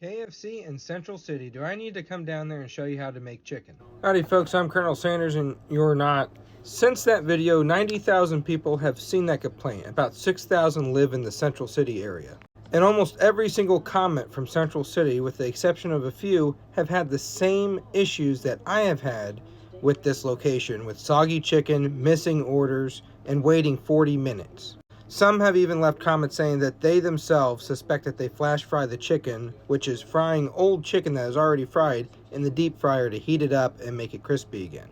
KFC in Central City. Do I need to come down there and show you how to make chicken? Howdy folks, I'm Colonel Sanders and you're not. Since that video, 90,000 people have seen that complaint. About 6,000 live in the Central City area. And almost every single comment from Central City, with the exception of a few, have had the same issues that I have had with this location, with soggy chicken, missing orders, and waiting 40 minutes. Some have even left comments saying that they themselves suspect that they flash fry the chicken, which is frying old chicken that is already fried in the deep fryer to heat it up and make it crispy again.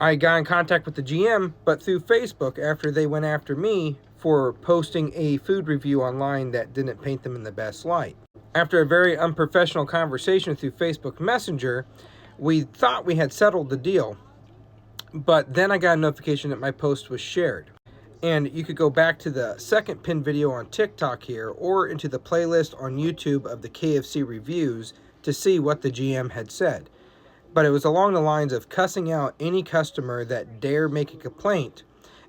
I got in contact with the GM, but through Facebook after they went after me for posting a food review online that didn't paint them in the best light. After a very unprofessional conversation through Facebook Messenger, we thought we had settled the deal, but then I got a notification that my post was shared. And you could go back to the second pinned video on TikTok here or into the playlist on YouTube of the KFC reviews to see what the GM had said. But it was along the lines of cussing out any customer that dare make a complaint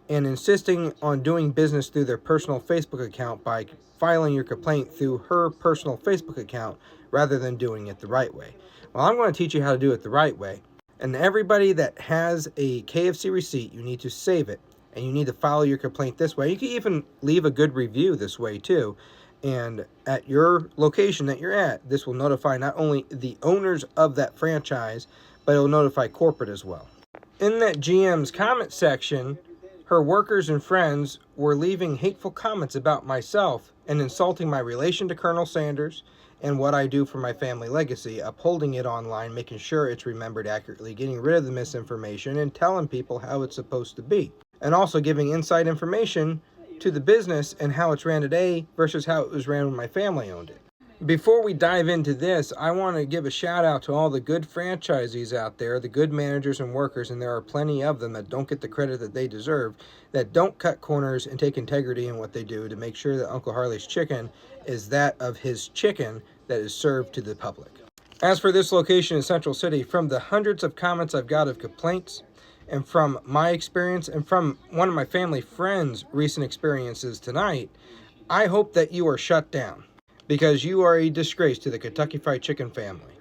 and insisting on doing business through their personal Facebook account by filing your complaint through her personal Facebook account rather than doing it the right way. Well, I'm going to teach you how to do it the right way. And everybody that has a KFC receipt, you need to save it. And you need to file your complaint this way. You can even leave a good review this way too. And at your location that you're at, this will notify not only the owners of that franchise, but it will notify corporate as well. In that GM's comment section, her workers and friends were leaving hateful comments about myself and insulting my relation to Colonel Sanders and what I do for my family legacy, upholding it online, making sure it's remembered accurately, getting rid of the misinformation, and telling people how it's supposed to be. And also giving inside information to the business and how it's ran today versus how it was ran when my family owned it. Before we dive into this, I want to give a shout out to all the good franchisees out there, the good managers and workers, and there are plenty of them that don't get the credit that they deserve, that don't cut corners and take integrity in what they do to make sure that Uncle Harley's chicken is that of his chicken that is served to the public. As for this location in Central City, from the hundreds of comments I've got of complaints, and from my experience and from one of my family friends' recent experiences tonight, I hope that you are shut down because you are a disgrace to the Kentucky Fried Chicken family.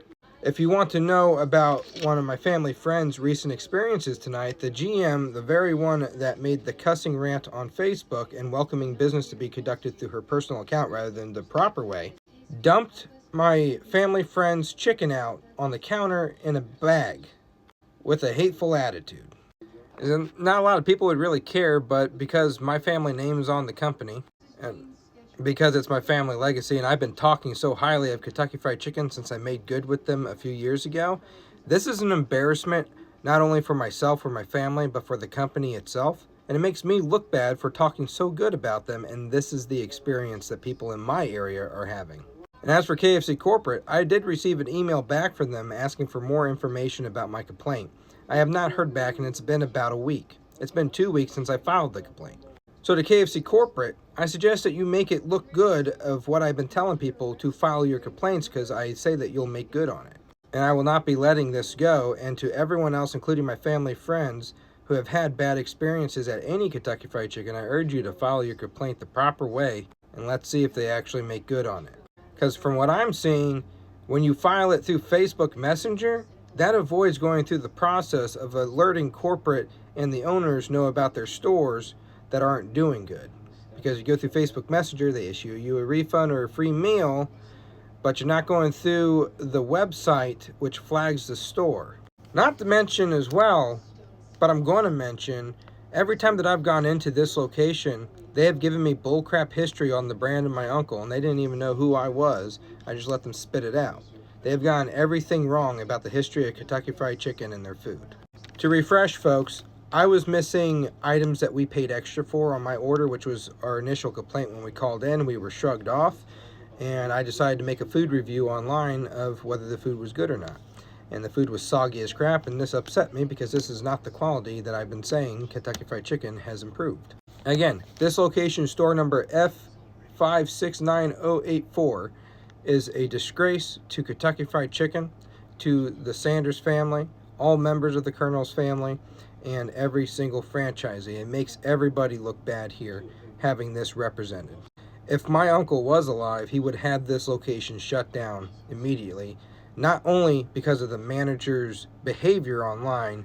If you want to know about one of my family friends' recent experiences tonight, the GM, the very one that made the cussing rant on Facebook and welcoming business to be conducted through her personal account rather than the proper way, dumped my family friend's chicken out on the counter in a bag with a hateful attitude. And not a lot of people would really care, but because my family name is on the company, and because it's my family legacy, and I've been talking so highly of Kentucky Fried Chicken since I made good with them a few years ago, this is an embarrassment not only for myself or my family, but for the company itself. And it makes me look bad for talking so good about them, and this is the experience that people in my area are having. And as for KFC Corporate, I did receive an email back from them asking for more information about my complaint. I have not heard back, and it's been about a week. It's been 2 weeks since I filed the complaint. So to KFC Corporate, I suggest that you make it look good of what I've been telling people to file your complaints, because I say that you'll make good on it. And I will not be letting this go. And to everyone else, including my family friends, who have had bad experiences at any Kentucky Fried Chicken, I urge you to file your complaint the proper way, and let's see if they actually make good on it. Because from what I'm seeing, when you file it through Facebook Messenger, that avoids going through the process of alerting corporate and the owners know about their stores that aren't doing good. Because you go through Facebook Messenger, they issue you a refund or a free meal, but you're not going through the website, which flags the store. Not to mention as well, but I'm going to mention, every time that I've gone into this location, they have given me bullcrap history on the brand of my uncle, and they didn't even know who I was. I just let them spit it out. They have gotten everything wrong about the history of Kentucky Fried Chicken and their food. To refresh, folks, I was missing items that we paid extra for on my order, which was our initial complaint when we called in. We were shrugged off, and I decided to make a food review online of whether the food was good or not. And the food was soggy as crap, and this upset me because this is not the quality that I've been saying Kentucky Fried Chicken has improved. Again, this location, store number F569084, is a disgrace to Kentucky Fried Chicken, to the Sanders family, all members of the Colonel's family, and every single franchisee. It makes everybody look bad here having this represented. If my uncle was alive, he would have this location shut down immediately, not only because of the manager's behavior online,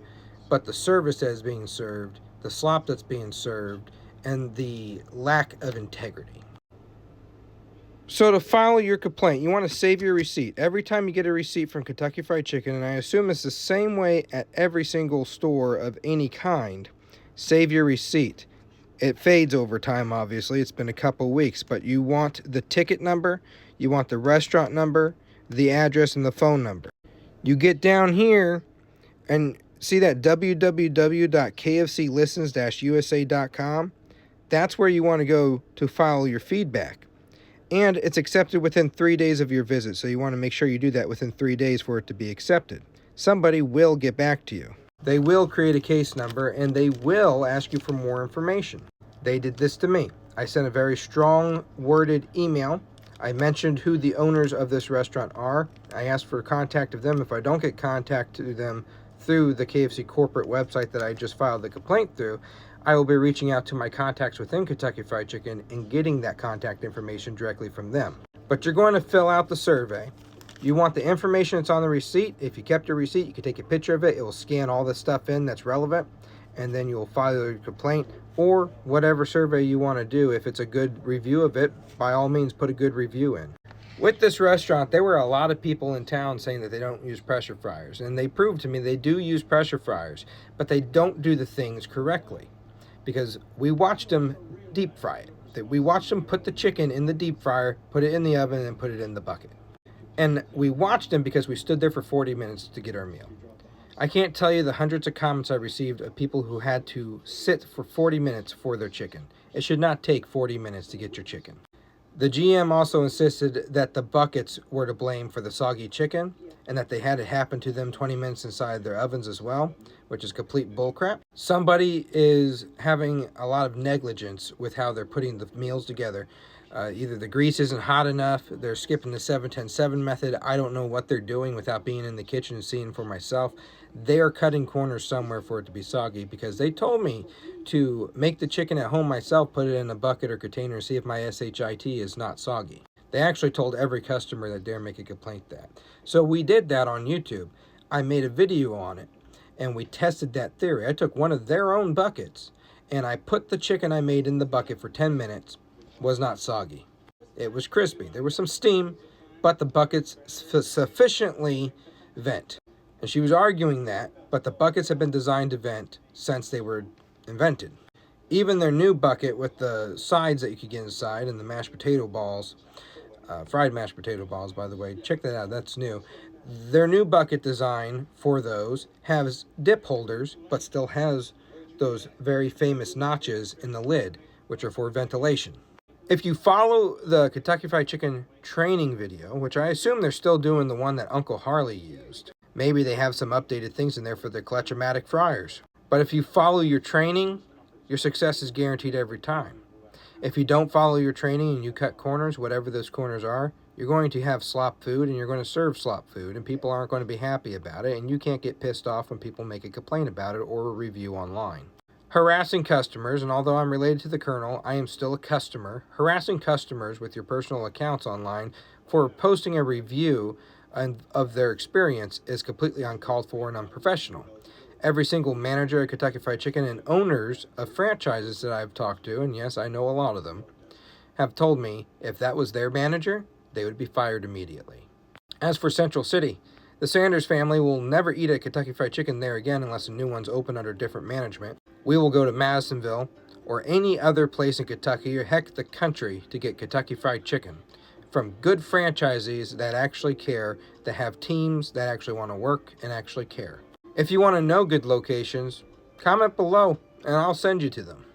but the service that is being served, the slop that's being served, and the lack of integrity. So to file your complaint, you want to save your receipt. Every time you get a receipt from Kentucky Fried Chicken, and I assume it's the same way at every single store of any kind, save your receipt. It fades over time, obviously. It's been a couple weeks, but you want the ticket number, you want the restaurant number, the address, and the phone number. You get down here and see that www.kfclistens-usa.com. That's where you want to go to file your feedback. And it's accepted within 3 days of your visit, so you want to make sure you do that within 3 days for it to be accepted. Somebody will get back to you. They will create a case number, and they will ask you for more information. They did this to me. I sent a very strong worded email. I mentioned who the owners of this restaurant are. I asked for contact of them. If I don't get contact to them through the KFC corporate website that I just filed the complaint through, I will be reaching out to my contacts within Kentucky Fried Chicken and getting that contact information directly from them. But you're going to fill out the survey. You want the information that's on the receipt. If you kept your receipt, you can take a picture of it. It will scan all the stuff in that's relevant, and then you'll file your complaint or whatever survey you want to do. If it's a good review of it, by all means, put a good review in. With this restaurant, there were a lot of people in town saying that they don't use pressure fryers, and they proved to me they do use pressure fryers, but they don't do the things correctly. Because we watched them deep fry it. We watched them put the chicken in the deep fryer, put it in the oven, and put it in the bucket. And we watched them because we stood there for 40 minutes to get our meal. I can't tell you the hundreds of comments I received of people who had to sit for 40 minutes for their chicken. It should not take 40 minutes to get your chicken. The GM also insisted that the buckets were to blame for the soggy chicken, and that they had it happen to them 20 minutes inside their ovens as well, which is complete bullcrap. Somebody is having a lot of negligence with how they're putting the meals together. Either the grease isn't hot enough, they're skipping the 7-10-7 method. I don't know what they're doing without being in the kitchen and seeing for myself. They are cutting corners somewhere for it to be soggy, because they told me to make the chicken at home myself, put it in a bucket or container, and see if my SHIT is not soggy. They actually told every customer that dare make a complaint that. So we did that on YouTube. I made a video on it, and we tested that theory. I took one of their own buckets, and I put the chicken I made in the bucket for 10 minutes. Was not soggy. It was crispy. There was some steam, but the buckets sufficiently vent. And she was arguing that, but the buckets have been designed to vent since they were invented. Even their new bucket with the sides that you could get inside and the mashed potato balls, fried mashed potato balls, by the way, check that out, that's new. Their new bucket design for those has dip holders, but still has those very famous notches in the lid, which are for ventilation. If you follow the Kentucky Fried Chicken training video, which I assume they're still doing the one that Uncle Harley used, maybe they have some updated things in there for their Clutch-O-Matic fryers. But if you follow your training, your success is guaranteed every time. If you don't follow your training and you cut corners, whatever those corners are, you're going to have slop food and you're going to serve slop food, and people aren't going to be happy about it, and you can't get pissed off when people make a complaint about it or a review online. Harassing customers, and although I'm related to the Colonel, I am still a customer. Harassing customers with your personal accounts online for posting a review of their experience is completely uncalled for and unprofessional. Every single manager at Kentucky Fried Chicken and owners of franchises that I've talked to, and yes, I know a lot of them, have told me if that was their manager, they would be fired immediately. As for Central City, the Sanders family will never eat at Kentucky Fried Chicken there again unless a new one's open under different management. We will go to Madisonville or any other place in Kentucky or heck the country to get Kentucky Fried Chicken from good franchisees that actually care, that have teams that actually want to work and actually care. If you want to know good locations, comment below and I'll send you to them.